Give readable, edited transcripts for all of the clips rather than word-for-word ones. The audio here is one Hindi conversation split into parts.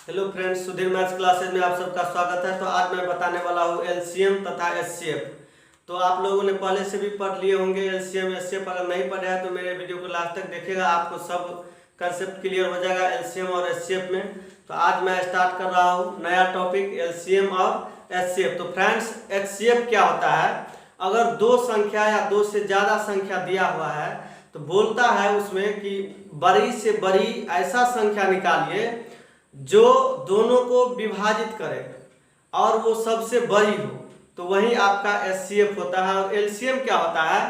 Hello friends, Sudhir maths classes में आप सबका स्वागत है। तो आज मैं बताने वाला हूँ एलसीएम तथा एचसीएफ। तो आप लोगों ने पहले से भी पढ़ लिए होंगे एलसीएम एचसीएफ। अगर नहीं पढ़े हैं तो मेरे वीडियो को लास्ट तक देखिएगा, आपको सब कंसेप्ट क्लियर हो जाएगा एलसीएम और एचसीएफ में। तो आज मैं स्टार्ट कर रहा हूँ नया टॉपिक एलसीएम और एचसीएफ। तो फ्रेंड्स, एचसीएफ क्या होता है? अगर दो संख्या या दो से ज़्यादा संख्या दिया हुआ है तो बोलता है उसमें कि बड़ी से बड़ी ऐसा संख्या निकालिए जो दोनों को विभाजित करे और वो सबसे बड़ी हो, तो वही आपका एचसीएफ होता है। और एलसीएम क्या होता है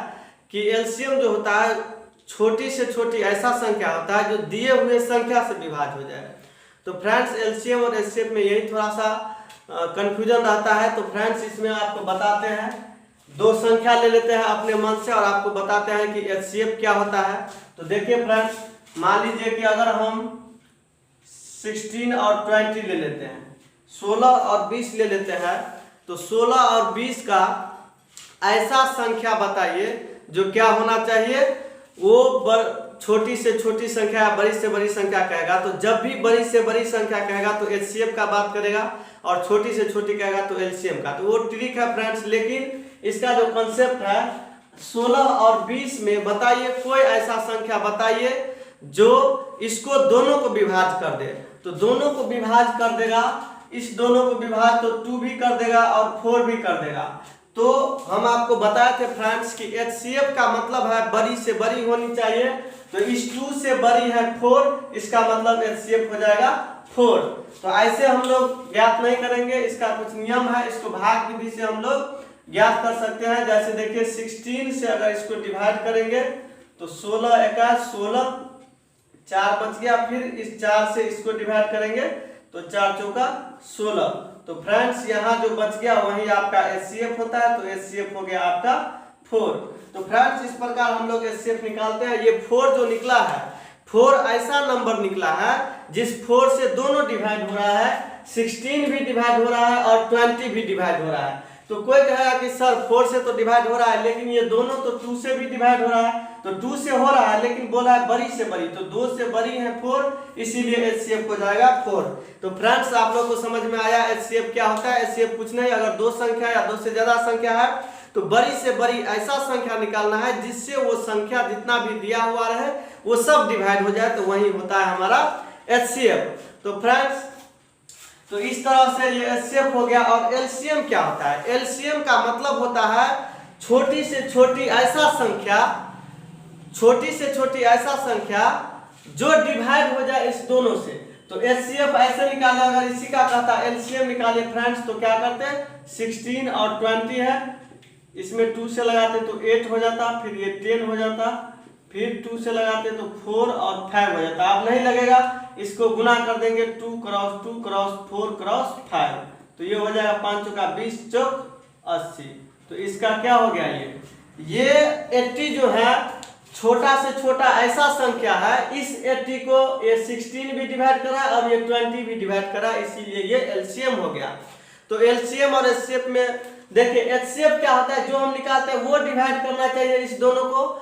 कि एलसीएम जो होता है छोटी से छोटी ऐसा संख्या होता है जो दिए हुए संख्या से विभाज्य हो जाए। तो फ्रेंड्स, एलसीएम और एचसीएफ में यही थोड़ा सा कंफ्यूजन रहता है। तो फ्रेंड्स, इसमें आपको बताते हैं, दो संख्या ले लेते हैं अपने मन से और आपको बताते हैं कि एचसीएफ क्या होता है। तो देखिए फ्रेंड्स, मान लीजिए कि अगर हम 16 और 20 ले लेते हैं, 16 और 20 ले लेते हैं, तो 16 और 20 का ऐसा संख्या बताइए जो क्या होना चाहिए, वो छोटी से छोटी संख्या बड़ी से बड़ी संख्या कहेगा। तो जब भी बड़ी से बड़ी संख्या कहेगा तो एचसीएफ का बात करेगा और छोटी से छोटी कहेगा तो एलसीएम का। तो वो ट्रिक है फ्रेंड्स, लेकिन इसका जो कॉन्सेप्ट है 16 और 20 में बताइए कोई ऐसा संख्या बताइए जो इसको दोनों को विभाज्य कर दे। तो दोनों को विभाज्य कर देगा, इस दोनों को विभाज्य तो 2 भी कर देगा और 4 भी कर देगा। तो हम आपको बताए थे फ्रेंड्स कि एचसीएफ का मतलब है बड़ी से बड़ी होनी चाहिए। तो इस 2 से बड़ी है 4, इसका मतलब एचसीएफ हो जाएगा 4। तो ऐसे हम लोग ज्ञात नहीं करेंगे, इसका कुछ नियम है, इसको भाग विधि से हम लोग ज्ञात कर सकते हैं। जैसे देखिए 16 से अगर इसको डिवाइड करेंगे तो 16 एका 16, 4 बच गया, फिर इस 4 से इसको डिवाइड करेंगे तो 4 चौका 16। तो फ्रेंड्स, यहाँ जो बच गया वही आपका एचसीएफ होता है। तो एचसीएफ हो गया आपका 4। तो फ्रेंड्स, इस प्रकार हम लोग एचसीएफ निकालते हैं। ये 4 जो निकला है, 4 ऐसा नंबर निकला है जिस 4 से दोनों डिवाइड हो रहा है, 16 भी डिवाइड हो रहा है और 20 भी डिवाइड हो रहा है। तो कोई कहेगा कि सर 4 से तो डिवाइड हो रहा है, लेकिन ये दोनों तो 2 से भी डिवाइड हो रहा है। तो 2 से हो रहा है लेकिन बोला है बड़ी से बड़ी, तो 2 से बड़ी है 4, इसीलिए एचसीएफ हो जाएगा 4। तो फ्रेंड्स, आप लोग को समझ में आया एचसीएफ क्या होता है? एचसीएफ कुछ नहीं, अगर दो संख्या या दो से ज्यादा संख्या है तो बड़ी से बड़ी ऐसा संख्या निकालना है जिससे वो संख्या जितना भी दिया हुआ रहे वो सब डिवाइड हो जाए, तो वही होता है हमारा एचसीएफ। तो फ्रेंड्स, तो इस तरह से ये एचसीएफ हो गया। और एलसीएम क्या होता है? एलसीएम का मतलब होता है छोटी से छोटी ऐसा संख्या, छोटी से छोटी ऐसा संख्या जो डिवाइड हो जाए इस दोनों से। तो एचसीएफ ऐसे निकाले, अगर इसी का कहता एलसीएम निकाले फ्रेंड्स, तो क्या करते हैं 16 और 20 है, इसमें 2 से लगाते तो 8 हो जाता, फिर ये 10 हो जाता, फिर 2 से लगाते तो 4 और 5 हो जाता। अब नहीं लगेगा, इसको गुना कर देंगे 2 क्रॉस 2 क्रॉस 4 क्रॉस 5, तो ये हो जाएगा 5 चौका 20 चौक 80। तो इसका क्या हो गया, ये 80 जो है छोटा से छोटा ऐसा संख्या है, इस 80 को ये 16 भी डिवाइड करा और ये 20 भी डिवाइड करा, इसीलिए ये एलसीएम हो गया। तो एलसीएम और एचसीएफ में देखिए, एचसीएफ क्या होता है, जो हम निकालते हैं वो डिवाइड करना चाहिए इस दोनों को,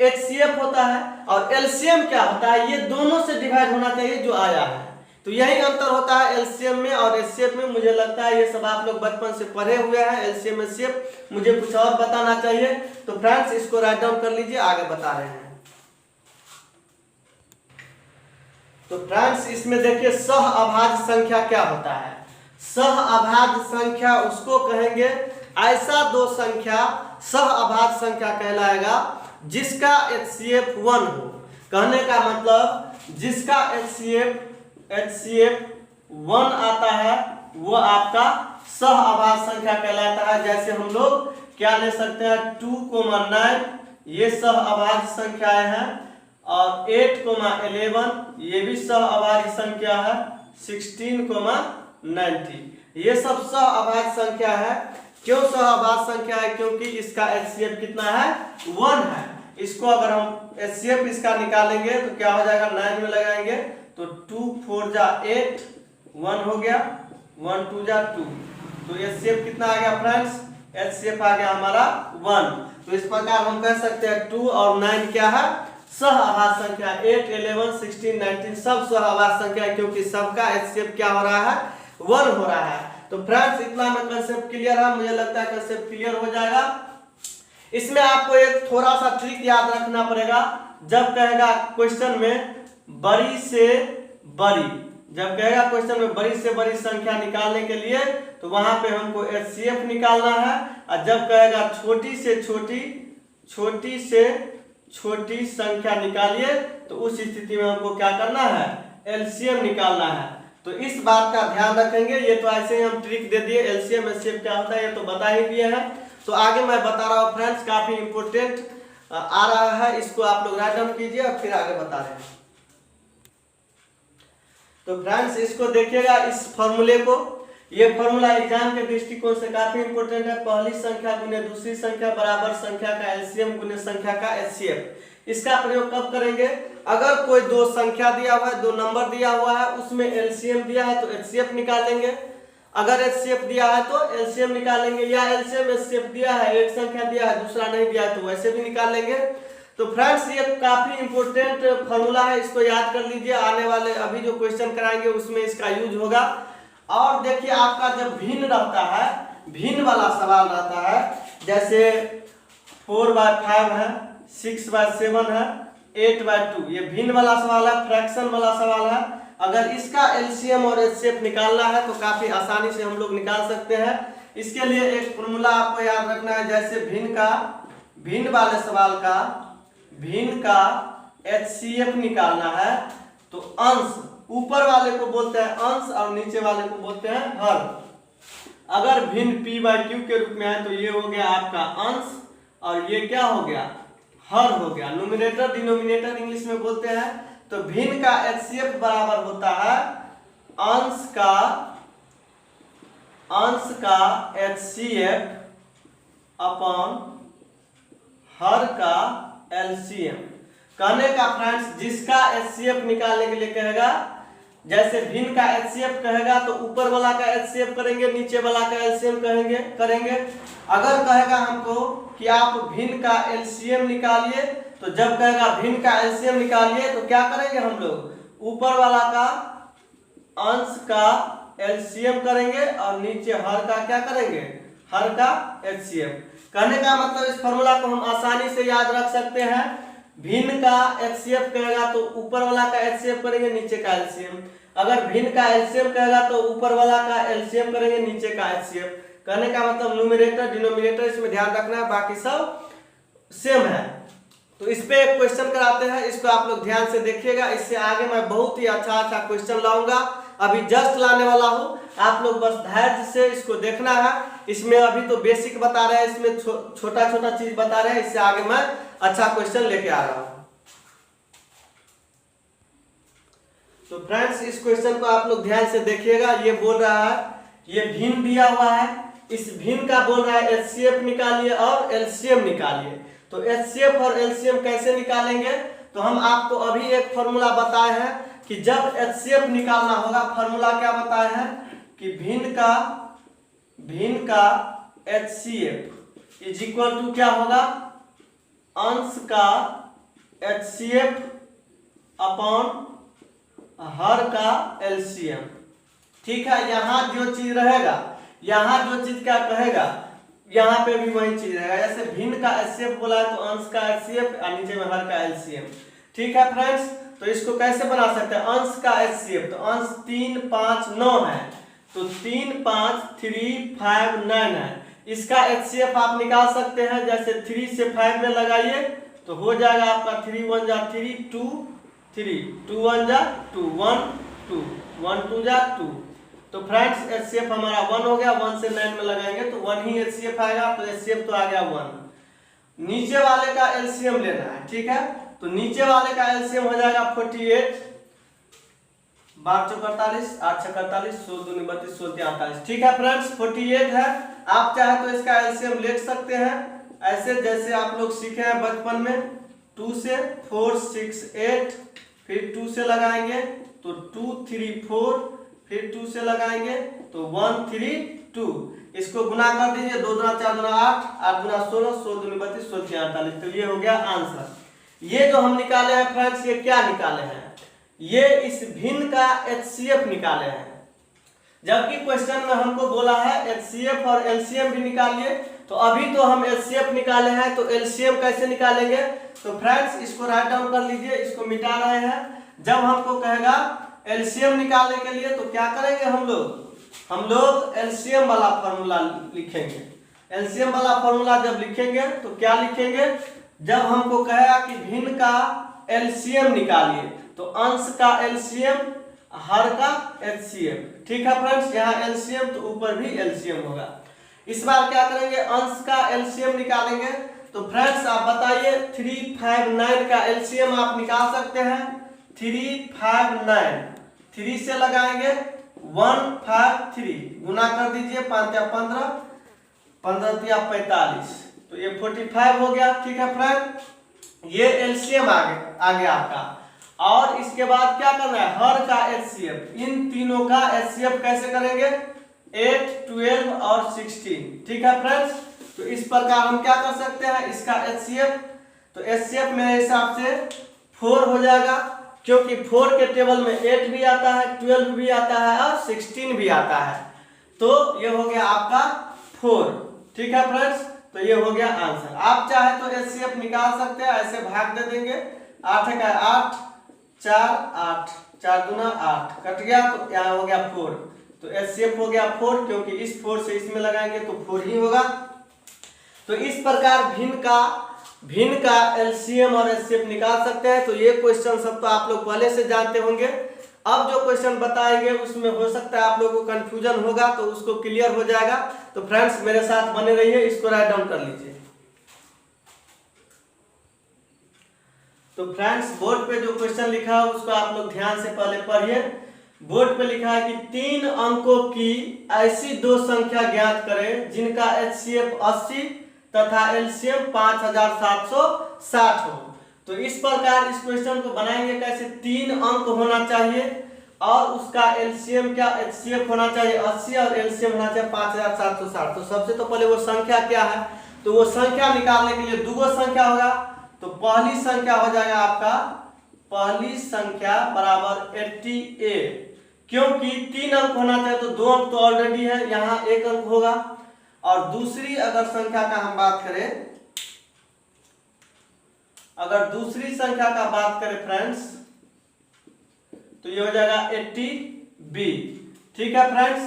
एचसीएफ होता है। और एलसीएम क्या होता है, ये दोनों से डिवाइड होना चाहिए जो आया है। तो यही अंतर होता है एलसीएम में और एचसीएफ में। मुझे लगता है ये सब आप लोग बचपन से पढ़े हुए हैं एलसीएम एचसीएफ, मुझे कुछ और बताना चाहिए। तो फ्रेंड्स, इसको राइट डाउन कर लीजिए, आगे बता रहे हैं। तो फ्रेंड्स, इसमें देखिए सहअभाज्य संख्या क्या होता है। सहअभाज्य संख्या उसको कहेंगे ऐसा दो संख्या सहअभाज्य संख्या कहलाएगा जिसका एचसीएफ 1 हो। कहने का मतलब जिसका एचसीएफ 1 आता है वो आपका सहअभाज्य संख्या कहलाता है। जैसे हम लोग क्या ले सकते हैं, 2,9 ये सहअभाज्य संख्याएं हैं, और 8,11 ये भी सहअभाज्य संख्या है, 16,90 ये सब सहअभाज्य संख्या है। क्यों सहअभाज्य संख्या है? क्योंकि इसका एचसीएफ कितना है, 1 है। इसको अगर हम एचसीएफ इसका निकालेंगे तो क्या हो जाएगा, 9 में लगाएंगे तो 2 4 जा 8, 1 हो गया, 1 2 जा 2, तो एचसीएफ कितना आ गया फ्रेंड्स, एचसीएफ आ गया हमारा 1। तो इस प्रकार हम कह सकते हैं 2 और 9 क्या है, सह आभाज्य संख्या 8, 11, 16, 19 सब सह आभाज्य संख्या है, क्योंकि सबका एचसीएफ क्या हो रहा है 1 हो रहा है। तो फ्रेंड्स इतना में कंसेप्ट क्लियर है, मुझे लगता है कंसेप्ट क्लियर हो जाएगा। इसमें आपको एक थोड़ा सा ट्रिक याद रखना पड़ेगा। जब कहेगा क्वेश्चन में बड़ी से बड़ी, जब कहेगा क्वेश्चन में बड़ी से बड़ी संख्या निकालने के लिए तो वहां पे हमको एचसीएफ निकालना है, और जब कहेगा छोटी से छोटी संख्या निकालिए तो उस स्थिति में हमको क्या करना है एलसीएम निकालना है। तो इस बात का ध्यान रखेंगे। ये तो ऐसे ही हम ट्रिक दे दिए, एलसीएम एचसीएफ क्या होता है ये तो बता ही दिए हैं। तो आगे मैं बता रहा हूँ फ्रेंड्स, काफी इंपोर्टेंट आ रहा है, इसको आप लोग राइट डाउन कीजिए और फिर आगे बता रहे हैं। तो फ्रेंड्स इसको देखिएगा, इस फॉर्मूले को, ये फॉर्मूला एग्जाम के दृष्टिकोण से काफी इंपोर्टेंट है। पहली संख्या गुने दूसरी संख्या बराबर संख्या का एलसीएम गुने संख्या का एचसीएफ। इसका प्रयोग कब करेंगे? अगर कोई दो संख्या दिया हुआ है, दो नंबर दिया हुआ है, उसमें एलसीएम दिया है तो एचसीएफ निकालेंगे। अगर एचसीएफ दिया है तो एलसीएम निकालेंगे, या एलसीएम एचसीएफ दिया है, एक संख्या दिया है दूसरा नहीं दिया है तो वैसे भी निकालेंगे। तो फ्रेंड्स ये काफी इंपोर्टेंट फॉर्मूला है, इसको याद कर लीजिए। आने वाले अभी जो क्वेश्चन कराएंगे उसमें इसका यूज होगा। और देखिए आपका जब भिन्न रहता है, भिन्न वाला सवाल रहता है, जैसे 4/5 है, 6/7 है, 8/2, ये भिन्न वाला सवाल है, फ्रैक्शन वाला सवाल है। अगर इसका एलसीएम और एचसीएफ निकालना है तो काफी आसानी से हम लोग निकाल सकते हैं। इसके लिए एक फॉर्मूला आपको याद रखना है, जैसे भिन्न वाले सवाल का भिन्न का एचसीएफ निकालना है तो अंश, ऊपर वाले को बोलते हैं अंश और नीचे वाले को बोलते हैं हर। अगर भिन्न p/q के रूप में है तो ये हो गया आपका अंश और ये क्या हो गया हर हो गया। न्यूमरेटर डिनोमिनेटर इंग्लिश में बोलते हैं। तो भिन्न का एचसीएफ बराबर होता है अंश का एचसीएफ अपॉन हर का एलसीएम। कहने का फ्रेंड्स जिसका एचसीएफ निकालने के लिए कहेगा, जैसे भिन्न का एचसीएफ कहेगा तो ऊपर वाला का एचसीएफ करेंगे, नीचे वाला का एलसीएम करेंगे। अगर कहेगा हमको कि आप भिन्न का एलसीएम निकालिए, तो जब कहेगा भिन्न का एलसीएम निकालिए तो क्या करेंगे हम लोग, ऊपर वाला का अंश का एलसीएम करेंगे और नीचे हर का क्या करेंगे, हर का एचसीएफ। कहने का मतलब इस फॉर्मूला को हम आसानी से याद रख सकते हैं। भिन्न का एचसीएफ कहेगा तो ऊपर वाला का एचसीएफ करेंगे, नीचे का एलसीएम। अगर भिन्न का एलसीएम कहेगा तो ऊपर वाला का एलसीएम करेंगे, नीचे का एचसीएफ। कहने का मतलब न्यूमरेटर डिनोमिनेटर इसमें ध्यान रखना है, बाकी सब सेम है। तो इस पे एक क्वेश्चन कराते हैं, इसको आप लोग ध्यान से देखिएगा। इससे आगे मैं बहुत ही अच्छा क्वेश्चन लाऊंगा, अभी जस्ट लाने वाला हूँ। आप लोग बस धैर्य से इसको देखना है। इसमें अभी तो बेसिक बता रहे हैं, इसमें छोटा छोटा चीज बता रहे हैं, इससे आगे मैं अच्छा क्वेश्चन लेके आ रहा हूँ। तो फ्रेंड्स इस क्वेश्चन को आप लोग ध्यान से देखिएगा। ये बोल रहा है, ये भिन्न दिया हुआ है, इस भिन्न का बोल रहा है एचसीएफ निकालिए और एलसीएम निकालिए। तो एचसीएफ और एलसीएम कैसे निकालेंगे? तो हम आपको अभी एक फॉर्मूला बताए हैं कि जब एचसीएफ निकालना होगा, फॉर्मूला क्या बताए हैं कि भिन्न का एचसीएफ इज इक्वल टू क्या होगा, अंश का एचसीएफ अपॉन हर का एलसीएम। ठीक है, यहाँ जो चीज रहेगा, यहाँ जो चीज क्या कहेगा, यहाँ पे भी वही चीज रहेगा। जैसे भिन्न का एचसीएफ बोला है तो अंश का एचसीएफ और नीचे में हर का एलसीएम। ठीक है फ्रेंड्स, तो इसको कैसे बना सकते हैं? अंश का एचसीएफ, तो अंश 3, 5, 9 है, तो 3, 5, 3, 5, 9 है। इसका एचसीएफ आप निकाल सकते हैं, जैसे 3 से 5 में लगाइए तो हो जाएगा आपका 3 1 जा 3, 2 3, 2 1 जा 2, 1 2, 1 2 जा 2। तो फ्रेंड्स एचसीएफ हमारा 1 हो गया। 1 से 9 में लगाएंगे तो 1 ही एचसीएफ आएगा, तो एचसीएफ तो आ गया 1। नीचे वाले का एलसीएम लेना है। ठीक है, तो नीचे वाले का एलसीएम हो जाएगा 48, 12 चौक 48, 8 छक 48, 16 दूनी 32, 16 तीन 48। ठीक है फ्रेंड्स, 48 है। आप चाहे तो इसका एलसीएम ले सकते हैं ऐसे, जैसे आप लोग सीखे हैं बचपन में, 2 से 4 6 8, फिर 2 से लगाएंगे तो 2 3 4, फिर 2 से लगाएंगे तो 1 3 2। इसको गुना कर दीजिए, 2 दूना 4 दूना 8, 8 दूना 16, 16 दूनी 32, 16 तीन 48। तो ये हो गया आंसर। ये जो हम निकाले हैं फ्रेंड्स, ये क्या निकाले हैं, ये इस भिन्न का HCF निकाले हैं। जबकि क्वेश्चन में हमको बोला है HCF और LCM भी निकालिए, तो अभी तो हम HCF निकाले हैं, तो LCM कैसे निकालेंगे। तो फ्रेंड्स इसको राइट डाउन कर लीजिए, इसको मिटा रहे हैं। जब हमको कहेगा LCM निकालने के लिए तो क्या करेंगे हम लोग LCM वाला फॉर्मूला लिखेंगे। LCM वाला फॉर्मूला जब लिखेंगे तो क्या लिखेंगे, जब हमको कहेगा कि भिन्न का LCM निकालिए तो अंश का LCM, हर का HCF। ठीक है फ्रेंड्स, यहाँ LCM तो ऊपर भी LCM होगा। इस बार क्या करेंगे, अंश का LCM निकालेंगे। तो फ्रेंड्स आप बताइए 359 का LCM आप निकाल सकते हैं। 359, 3 से लगाएंगे 153, गुना कर दीजिए 5 या 15, 15 या 45, तो ये 45 हो गया। ठीक है फ्रेंड, ये LCM आ गया आपका। और इसके बाद क्या करना है, हर का HCF, इन तीनों का HCF कैसे करेंगे, 8, 12 और 16। ठीक है फ्रेंड्स, तो इस प्रकार हम क्या कर सकते हैं, इसका HCF, तो HCF मेरे हिसाब से 4 हो जाएगा, क्योंकि 4 के टेबल में 8 भी आता है, 12 भी आता है और 16 भी आता है। तो ये हो गया आपका 4। ठीक है फ्रेंड्स, तो ये हो गया आंसर। आप चाहे तो HCF निकाल सकते हैं, ऐसे भाग दे देंगे, 8 का 8, 4 8, 4 दूना 8 कट गया, तो यहाँ हो गया 4। तो HCF हो गया 4, क्योंकि इस 4 से इसमें लगाएंगे तो 4 ही होगा। तो इस प्रकार भिन्न का LCM और HCF निकाल सकते हैं। तो ये क्वेश्चन सब तो आप लोग पहले से जानते होंगे। अब जो क्वेश्चन बताएंगे उसमें हो सकता है आप लोगों को कंफ्यूजन होगा, तो उसको क्लियर हो जाएगा। तो फ्रेंड्स मेरे साथ बने रहिए, इसको राइट डाउन कर लीजिए। तो फ्रेंड्स बोर्ड पे जो क्वेश्चन लिखा है उसको आप लोग ध्यान से पहले पढ़िए। बोर्ड पे लिखा है कि 3 अंकों की ऐसी 2 संख्या ज्ञात करें जिनका HCF 80 तथा LCM 5760 हो। तो इस प्रकार इस क्वेश्चन को बनाएंगे कैसे, 3 अंक होना चाहिए और उसका LCM क्या, HCF होना चाहिए 80 और LCM होना चाहिए 5760। तो सबसे तो पहले वो संख्या क्या है, तो वो संख्या निकालने के लिए 2 संख्या होगा। तो पहली संख्या हो जाएगा आपका, पहली संख्या बराबर 80A, क्योंकि 3 अंक होना चाहिए तो 2 अंक तो ऑलरेडी है, यहाँ 1 अंक होगा। और दूसरी अगर संख्या का हम बात करें, अगर दूसरी संख्या का बात करें फ्रेंड्स, तो ये हो जाएगा 80B। ठीक है फ्रेंड्स,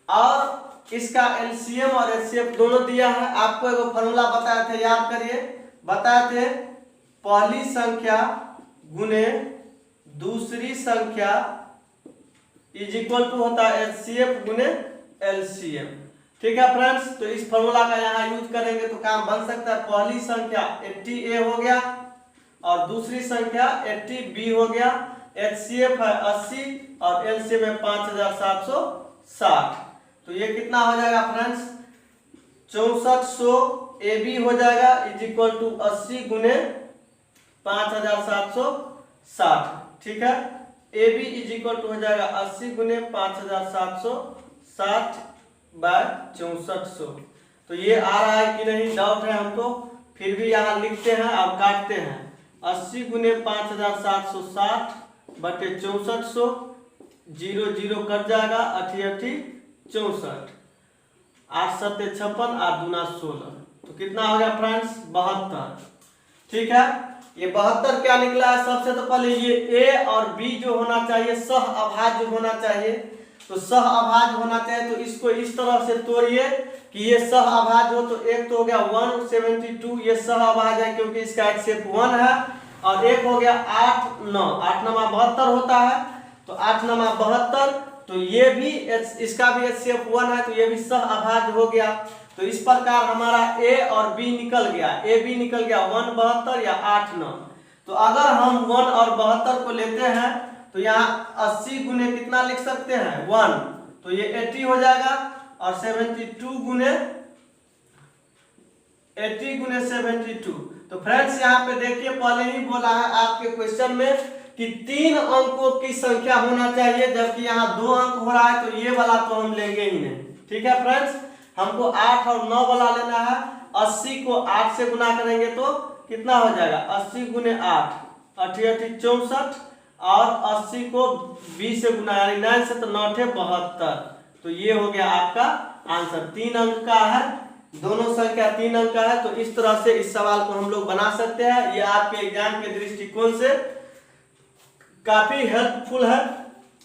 और इसका LCM और HCF दोनों दिया है। आपको एक फॉर्मूला बताए थे, याद करिए, बताए थे, पहली संख्या गुने दूसरी संख्या इज इक्वल टू होता है HCF गुने LCM। ठीक है फ्रेंड्स, तो इस फॉर्मूला का यहाँ यूज करेंगे तो काम बन सकता है। पहली संख्या 80A हो गया और दूसरी संख्या 80B हो गया। HCF है 80 और LCM है 5760। तो ये कितना हो जाएगा फ्रेंड्स, 6400 AB हो जाएगा इज इक्वल टू 80 गुने 5760। ठीक है, AB इज इक्वल टू हो जाएगा 80 गुने 5760 बाय 6400। तो ये आ रहा है कि नहीं, डाउट है हमको, फिर भी यहाँ लिखते हैं और काटते हैं। 80 गुने 5760 बटे 6400, 0 0 कट जाएगा, 88 64, 8 7 56, 8 दूना 16। तो कितना हो गया फ्रेंड्स, 72। ठीक है, ये 72 क्या निकला है, सबसे तो पहले ये A और B जो होना चाहिए सह अभाज्य होना चाहिए। तो सह अभाज्य होना चाहिए, तो इसको इस तरह से तोड़िए कि ये सह अभाज्य हो। तो एक तो हो गया 172, ये सह अभाज्य है क्योंकि इसका HCF 1 है, और एक हो गया 8 9, 8 9 72 होता है, तो 8 9 72, तो ये भी इसका भी HCF 1 है, तो ये भी सह अभाज्य हो गया। तो इस प्रकार हमारा A और B निकल गया, AB निकल गया 1 72 या 8 9। तो अगर हम 1 और 72 को लेते हैं तो यहाँ 80 गुने कितना लिख सकते हैं 1, तो ये 80 हो जाएगा, और 72 गुने 80 गुने 72। तो फ्रेंड्स यहाँ पे देखिए, पहले ही बोला है आपके क्वेश्चन में कि 3 अंकों की संख्या होना चाहिए, जबकि यहाँ 2 अंक हो रहा है, तो ये वाला तो हम लेंगे ही नहीं। ठीक है फ्रेंड्स, हमको 8 और 9 वाला लेना है। 80 को 8 से गुना करेंगे तो कितना हो जाएगा 80 गुने 8, 8 64 और 80 को 20 से गुना यानी 9 से, तो 9 72। तो ये हो गया आपका आंसर। 3 अंक का है, दोनों संख्या 3 अंक का है। तो इस तरह से इस सवाल को हम लोग बना सकते हैं। ये आपके एग्जाम के दृष्टिकोण से काफी हेल्पफुल है।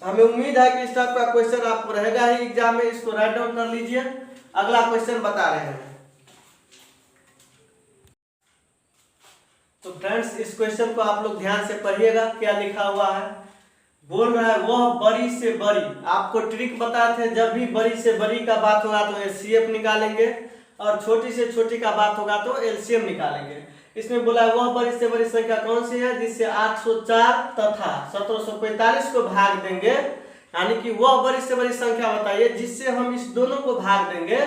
हमें उम्मीद है कि इस टाइप का क्वेश्चन आपको रहेगा ही एग्जाम में। इसको राइट डाउन कर लीजिए। अगला क्वेश्चन बता रहे हैं। तो फ्रेंड्स इस क्वेश्चन को आप लोग ध्यान से पढ़िएगा। क्या लिखा हुआ है, बोल रहा है वह बड़ी से बड़ी, आपको ट्रिक बताए थे, जब भी बड़ी से बड़ी का बात होगा तो एचसीएफ निकालेंगे और छोटी से छोटी का बात होगा तो एलसीएम निकालेंगे। इसमें बोला है वह बड़ी से बड़ी संख्या कौन सी है जिससे 804 तथा 1745 को भाग देंगे, यानी कि वह बड़ी से बड़ी संख्या बताइए जिससे हम इस दोनों को भाग देंगे।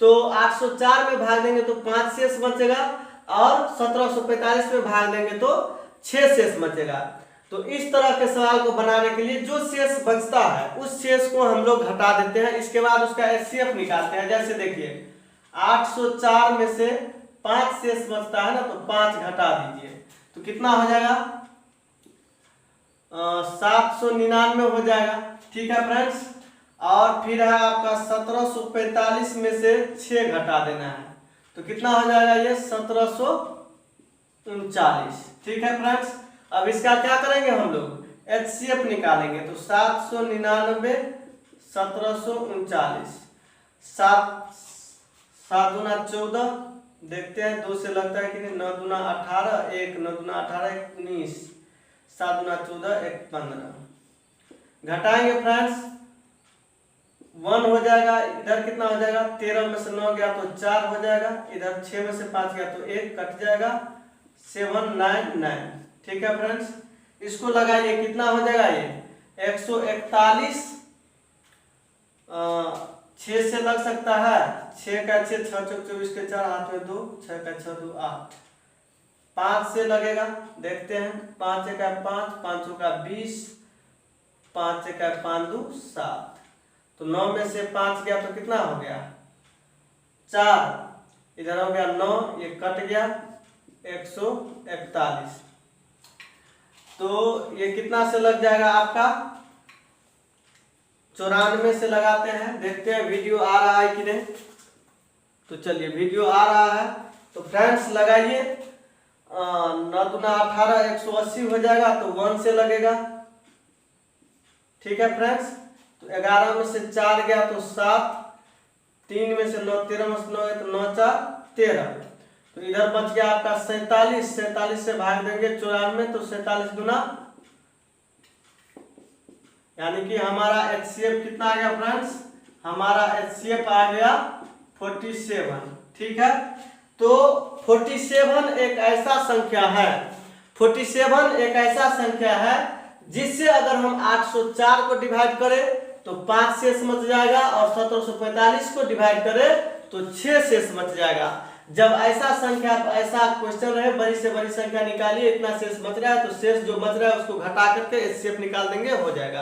तो 804 में भाग देंगे तो 5 शेष बचेगा और 1745 में भाग देंगे तो 6 शेष बचेगा। तो इस तरह के सवाल को बनाने के लिए जो शेष बचता है उस शेष को हम लोग घटा देते हैं। इसके बाद उसका एचसीएफ निकालते हैं। जैसे देखिए 804 में से 5 शेष बचता है ना, तो 5 घटा दीजिए तो कितना हो जाएगा 799 हो जाएगा। ठीक है फ्रेंड्स। और फिर है आपका 1745 में से 6 घटा देना है तो कितना हो जाएगा ये 1739। ठीक है फ्रेंड्स। अब इसका क्या करेंगे हम लोग एचसीएफ निकालेंगे। तो 799 1739 7 दूना 14, देखते हैं 2 से लगता है कि नहीं, 9 दूना 18, 1 9 दूना 18 19, 7 दूना 14 1 15। घटाएंगे फ्रेंड्स 1 हो जाएगा। इधर कितना हो जाएगा 13 में से 9 गया तो 4 हो जाएगा। इधर 6 में से 5 गया तो 1 कट जाएगा 799। ठीक है फ्रेंड्स। इसको लगाइए कितना हो जाएगा ये 141। 6 से लग सकता है, 6 का 6 6 चौक 24 के 4 हाथ में 2, 6 का 6 2 8। 5 से लगेगा, देखते हैं 5 का 5, 5 का 20, 5 का 5 2 7। तो 9 में से 5 गया तो कितना हो गया 4, इधर हो गया 9, ये कट गया 141। तो ये कितना से लग जाएगा आपका 94 से लगाते हैं। देखते हैं वीडियो आ रहा है कि नहीं। तो चलिए वीडियो आ रहा है तो फ्रेंड्स लगाइए। 9 दूना 18 180 हो जाएगा तो 1 से लगेगा। ठीक है फ्रेंड्स। तो 11 में से 4 गया तो 7, 3 में से 9, 13 में से 9 तो 9 4 13। तो इधर बच गया आपका 47, 47 से भाग देंगे 94 तो 47 गुना, यानी कि हमारा एचसीएफ कितना आ गया फ्रेंड्स, हमारा एचसीएफ आ गया 47। ठीक है। तो 47 एक ऐसा संख्या है, 47 एक ऐसा संख्या है जिससे अगर हम 804 को डिवाइड करें तो 5 शेष बच जाएगा और 1745 को डिवाइड करें तो 6 शेष बच जाएगा। जब ऐसा संख्या, ऐसा क्वेश्चन रहे बड़ी से बड़ी संख्या निकालिए, इतना शेष बच रहा है तो शेष जो बच रहा है उसको घटा करके एचसीएफ निकाल देंगे, हो जाएगा।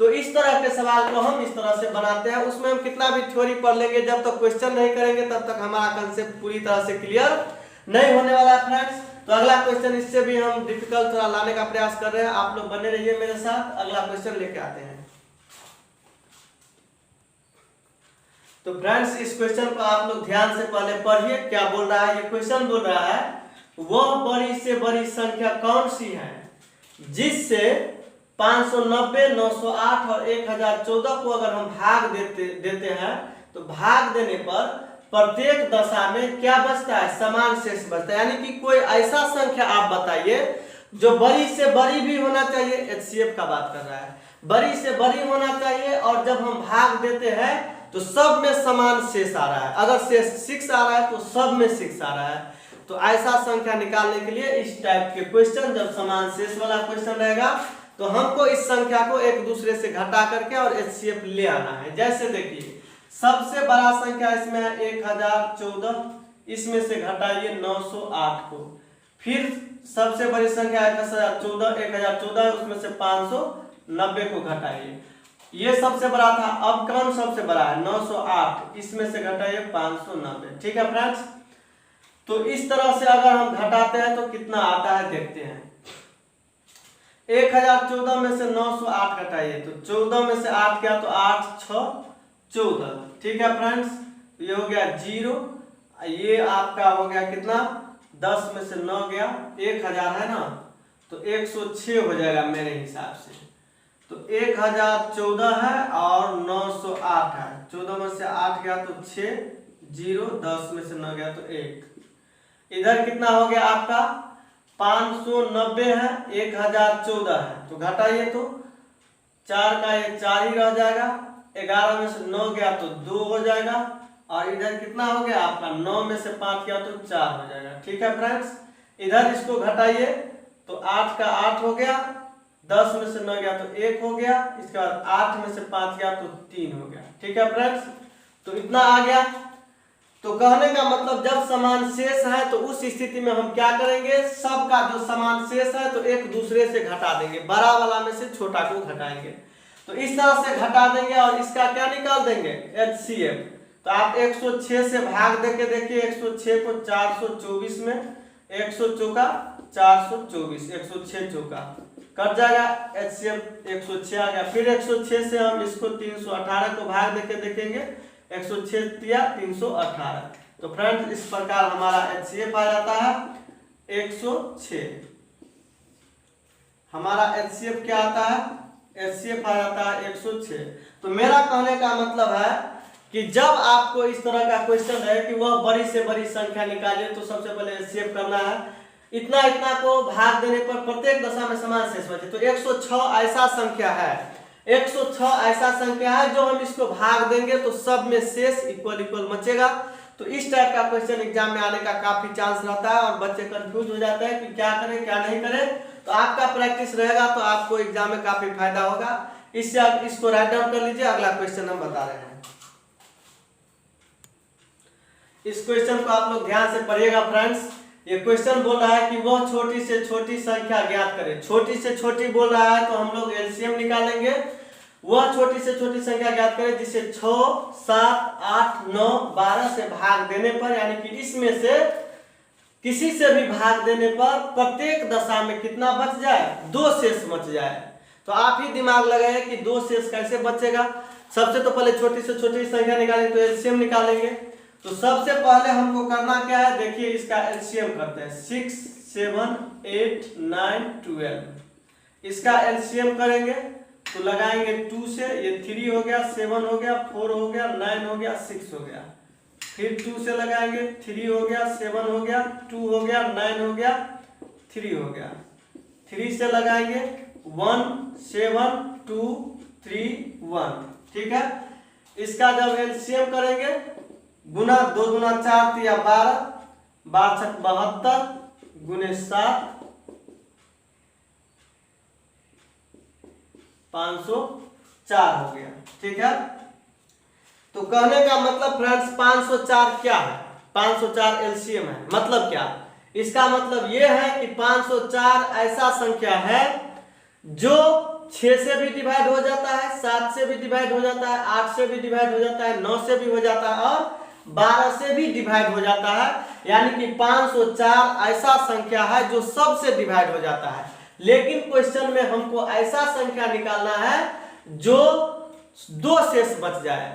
तो इस तरह के सवाल को हम इस तरह से बनाते हैं। उसमें हम कितना भी थ्योरी पढ़ लेंगे, जब तक क्वेश्चन नहीं करेंगे तब तक हमारा कंसेप्ट पूरी तरह से क्लियर नहीं होने वाला है फ्रेंड्स। तो अगला क्वेश्चन, इससे भी हम डिफिकल्ट थोड़ा लाने का प्रयास कर रहे हैं। आप लोग बने रहिए मेरे साथ, अगला क्वेश्चन लेके आते हैं। तो फ्रेंड्स इस क्वेश्चन को आप लोग ध्यान से पहले पढ़िए। क्या बोल रहा है ये क्वेश्चन, बोल रहा है वह बड़ी से बड़ी संख्या कौन सी है जिससे 590, 908 और 1014 को अगर हम भाग देते हैं तो भाग देने पर प्रत्येक दशा में क्या बचता है, समान शेष बचता है। यानी कि कोई ऐसा संख्या आप बताइए जो बड़ी से बड़ी भी होना चाहिए, एचसीएफ का बात कर रहा है, बड़ी से बड़ी होना चाहिए और जब हम भाग देते हैं तो सब में समान शेष आ रहा है। अगर शेष 6 आ रहा है तो सब में 6 आ रहा है। तो ऐसा संख्या निकालने के लिए इस टाइप के क्वेश्चन, जब समान शेष वाला क्वेश्चन रहेगा तो हमको इस संख्या को एक दूसरे से घटा करके और एचसीएफ ले आना है। जैसे देखिए सबसे बड़ा संख्या इसमें है 1014, इसमें से घटाइए 908 को। फिर सबसे बड़ी संख्या 1014, उसमें से 590 को घटाइए। ये सबसे बड़ा था। अब कौन सबसे बड़ा है 908, इसमें से घटाइए 590। ठीक है फ्रेंड्स। तो इस तरह से अगर हम घटाते हैं तो कितना आता है देखते हैं। 1014 में से 908 घटाइए तो 14 में से 8 गया तो 8 6 14। ठीक है फ्रेंड्स, ये हो गया 0, ये आपका हो गया कितना 10 में से 9 गया 1000 है ना, तो 106 हो जाएगा मेरे हिसाब से। तो 1014 है और 908 है, 14 में से 8 गया तो 6 0, 10 में से 9 गया तो 1। इधर कितना हो गया आपका 590 है, 1014 है, तो घटाइए तो 4 का ये 4 ही रह जाएगा, 11 में से 9 गया तो 2 हो जाएगा, और इधर कितना हो गया आपका 9 में से 5 गया तो 4 हो जाएगा। ठीक है फ्रेंड्स, इधर इसको घटाइए तो 8 का 8 हो गया, 10 में से 9 गया तो 1 हो गया, इसके बाद 8 में से 5 गया तो 3 हो गया। ठीक है फ्रेंड्स, तो इतना आ गया। तो कहने का मतलब जब समान शेष है तो उस स्थिति में हम क्या करेंगे, सबका जो समान शेष है तो एक दूसरे से घटा देंगे, बड़ा वाला में से छोटा को घटाएंगे। तो इस तरह से घटा देंगे और इसका क्या निकाल देंगे HCF। तो आप 106 से भाग देके देखिए, 106 को 424 में 100 चौका 424, 106 चौका कट जाएगा, HCF 106 आ गया। फिर 106 से हम इसको 318 को भाग देके देखेंगे, 106 दिया 318। तो फ्रेंड्स इस प्रकार हमारा HCF आ जाता है 106। हमारा HCF क्या आता है, HCF आ जाता है 106। तो मेरा कहने का मतलब है कि जब आपको इस तरह का क्वेश्चन है कि वह बड़ी से बड़ी संख्या निकालिए, तो सबसे पहले HCF करना है। इतना इतना को भाग देने पर प्रत्येक दशा में समान शेष बचे। तो 106 ऐसा संख्या है, 106 ऐसा संख्या है जो हम इसको भाग देंगे तो सब में शेष इक्वल इक्वल बचेगा। तो इस टाइप का क्वेश्चन एग्जाम में आने का काफी चांस रहता है और बच्चे कंफ्यूज हो जाते हैं कि क्या करें क्या नहीं करें। तो आपका प्रैक्टिस रहेगा तो आपको एग्जाम में काफी फायदा होगा। इससे आप इसको राइट डाउन कर लीजिए। अगला क्वेश्चन हम बता रहे हैं, इस क्वेश्चन को आप लोग ध्यान से पढ़िएगा फ्रेंड्स। ये क्वेश्चन बोल रहा है कि वह छोटी से छोटी संख्या ज्ञात करें। छोटी से छोटी बोल रहा है तो हम लोग एलसीएम निकालेंगे। वह छोटी से छोटी संख्या ज्ञात करें जिसे 6, 7, 8, 9, 12 से भाग देने पर, यानी कि इसमें से किसी से भी भाग देने पर प्रत्येक दशा में कितना बच जाए, 2 शेष बच जाए। तो आप ही दिमाग लगाए कि 2 शेष कैसे बचेगा। सबसे तो पहले छोटी से छोटी संख्या निकालेंगे तो एलसीएम निकालेंगे। तो सबसे पहले हमको करना क्या है, देखिए इसका एलसीएम करते हैं। 6, 7, 8, 9, 12 इसका एलसीएम करेंगे तो लगाएंगे 2 से, ये 3 हो गया, 7 हो गया, 4 हो गया, 9 हो गया, 6 हो गया। फिर 2 से लगाएंगे, 3 हो गया, 7 हो गया, 2 हो गया, 9 हो गया, 3 हो गया। 3 से लगाएंगे 1, 7, 2, 3, 1। ठीक है, इसका जब एलसीएम करेंगे गुना 2 गुना 4 या 12, 12 72 गुने 7 504 हो गया। ठीक है, तो कहने का मतलब फ्रेंड्स 504 क्या है, 504 एलसीएम है। मतलब क्या, इसका मतलब यह है कि 504 ऐसा संख्या है जो 6 से भी डिवाइड हो जाता है, 7 से भी डिवाइड हो जाता है, 8 से भी डिवाइड हो जाता है, 9 से भी हो जाता है और 12 से भी डिवाइड हो जाता है। यानी कि 504 ऐसा संख्या है जो सबसे डिवाइड हो जाता है। लेकिन क्वेश्चन में हमको ऐसा संख्या निकालना है जो 2 शेष बच जाए।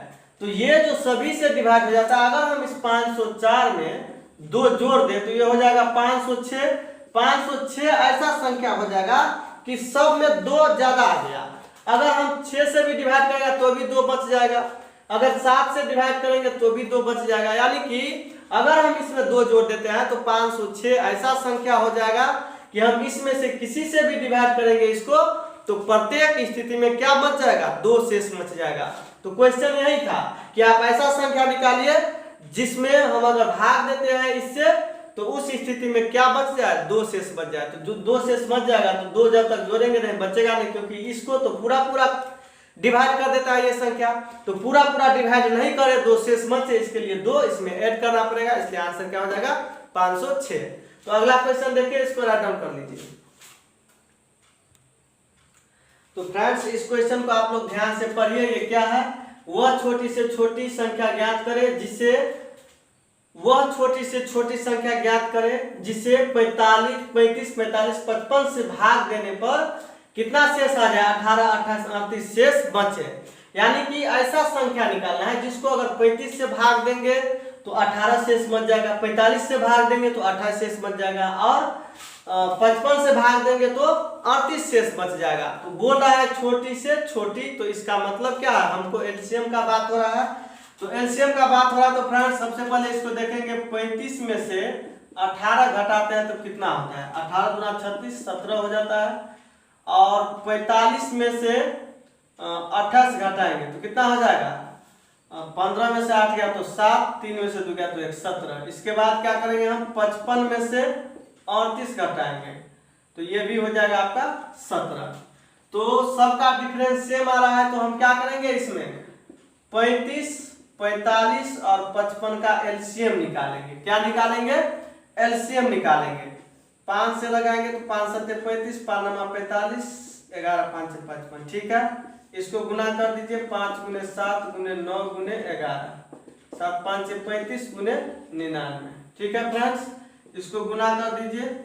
तो ये जो सभी से डिवाइड हो जाता है, अगर हम इस 504 में 2 जोड़ दे तो ये हो जाएगा 506। 506 ऐसा संख्या हो जाएगा कि सब में 2 ज्यादा आ गया। अगर हम 6 से भी डिवाइड करेंगे तो भी 2 बच जाएगा, अगर 7 से डिवाइड करेंगे तो भी 2 बच जाएगा। यानी कि अगर हम इसमें 2 जोड़ देते हैं तो 506 ऐसा संख्या हो जाएगा कि हम इसमें से किसी से भी डिवाइड करेंगे इसको तो प्रत्येक स्थिति में क्या बच जाएगा, 2 शेष बच जाएगा। तो क्वेश्चन यही था कि आप ऐसा संख्या निकालिए जिसमें हम अगर भाग देते हैं इससे तो उस स्थिति में क्या बच जाए, 2 शेष बच जाए। तो जो 2 शेष बच जाएगा तो 2 जब तक जोड़ेंगे नहीं बचेगा नहीं, क्योंकि इसको तो पूरा पूरा डिवाइड कर देता है ये संख्या। तो पूरा पूरा डिवाइड नहीं करे, 2 शेष बचे, इसके लिए 2 इसमें ऐड करना पड़ेगा, इसलिए आंसर क्या हो जाएगा 506। तो अगला क्वेश्चन देखिए, इसको राइट डाउन कर लीजिए। तो फ्रेंड्स इस क्वेश्चन को आप लोग ध्यान से पढ़िए। ये क्या है, वह छोटी से छोटी संख्या ज्ञात करे जिसे वह छोटी से छोटी संख्या ज्ञात करें जिसे 45, 35, 45, 55 से भाग देने पर कितना शेष आ जाए, 18, 28, 38 शेष बचे। यानी कि ऐसा संख्या निकालना है जिसको अगर 35 से भाग देंगे तो 18 शेष बच जाएगा, 45 से भाग देंगे तो 28 शेष बच जाएगा और 55 से भाग देंगे तो 38 शेष बच जाएगा। तो बोल रहा है छोटी से छोटी, तो इसका मतलब क्या है, हमको एलसीएम का बात हो रहा है। तो एलसीएम का बात हो रहा है तो फ्रेंड्स सबसे पहले इसको देखेंगे, 35 में से 18 घटाते हैं तो कितना होता है, 18 गुना 36 17 हो जाता है। और 45 में से 28 घटाएंगे तो कितना हो जाएगा, 15 में से 8 गया तो 7, 3 में से 2 गया तो 1, 17। इसके बाद क्या करेंगे हम, 55 में से 38 घटाएंगे तो ये भी हो जाएगा आपका 17। तो सबका डिफरेंस सेम आ रहा है तो हम क्या करेंगे, इसमें 35, 45 और 55 का एलसीएम निकालेंगे। क्या निकालेंगे, एलसीएम निकालेंगे। 5 से लगाएंगे तो 5 7 35, 5 9 45, 11 5 55। ठीक है, इसको गुना कर दीजिए, 5 गुने 7 गुने 9 गुने 11, 7 5 35 गुने 99। ठीक है फ्रेंड्स, इसको गुना कर दीजिए।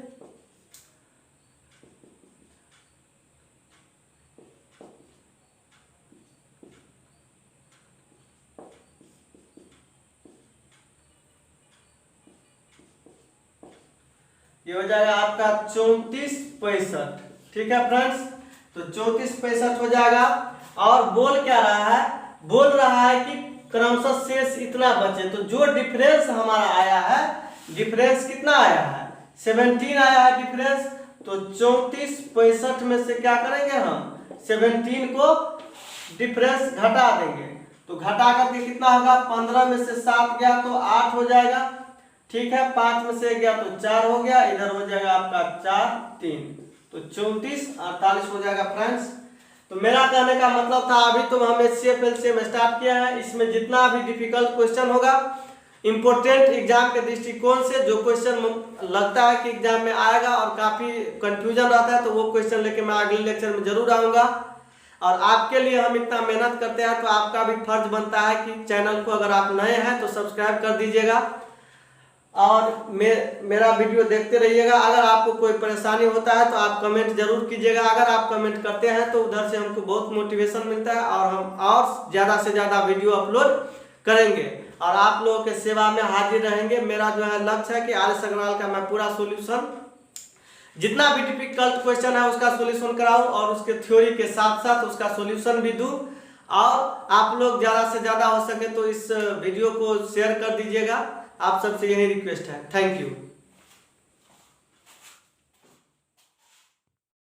ये हो जाएगा आपका 34 65। ठीक है फ्रेंड्स, तो 34 65 हो जाएगा। और बोल क्या रहा है, बोल रहा है कि क्रमशः शेष इतना बचे। तो जो डिफरेंस हमारा आया है, डिफरेंस कितना आया है, 17 आया है डिफरेंस। तो 34 65 में से क्या करेंगे हम, 17 को डिफरेंस घटा देंगे। तो घटा करके कितना होगा, 15 में से 7 गया तो 8 हो जाएगा। ठीक है, 5 में से गया तो 4 हो गया, इधर हो जाएगा आपका 4 3, तो 34 48 हो जाएगा फ्रेंड्स। तो मेरा कहने का मतलब था, अभी तो हम एचसीएफ एलसीएम स्टार्ट किया है, इसमें जितना भी डिफिकल्ट क्वेश्चन होगा, इंपोर्टेंट एग्जाम के दृष्टिकोण से जो क्वेश्चन लगता है कि एग्जाम में आएगा और काफी कंफ्यूजन रहता है, तो वो क्वेश्चन लेके मैं अगले लेक्चर में जरूर आऊंगा। और आपके लिए हम इतना मेहनत करते हैं तो आपका भी फर्ज बनता है कि चैनल को अगर आप नए हैं तो सब्सक्राइब कर दीजिएगा और मेरा वीडियो देखते रहिएगा। अगर आपको कोई परेशानी होता है तो आप कमेंट जरूर कीजिएगा। अगर आप कमेंट करते हैं तो उधर से हमको बहुत मोटिवेशन मिलता है और हम और ज़्यादा से ज़्यादा वीडियो अपलोड करेंगे और आप लोगों के सेवा में हाजिर रहेंगे। मेरा जो है लक्ष्य है कि आर्य संग्रहालय का मैं पूरा सोल्यूशन, जितना भी डिफिकल्ट क्वेश्चन है उसका सोल्यूशन कराऊं और उसके थ्योरी के साथ साथ उसका सोल्यूशन भी दूं। और आप लोग ज़्यादा से ज़्यादा हो सके तो इस वीडियो को शेयर कर दीजिएगा। आप सबसे यही रिक्वेस्ट है। Thank you.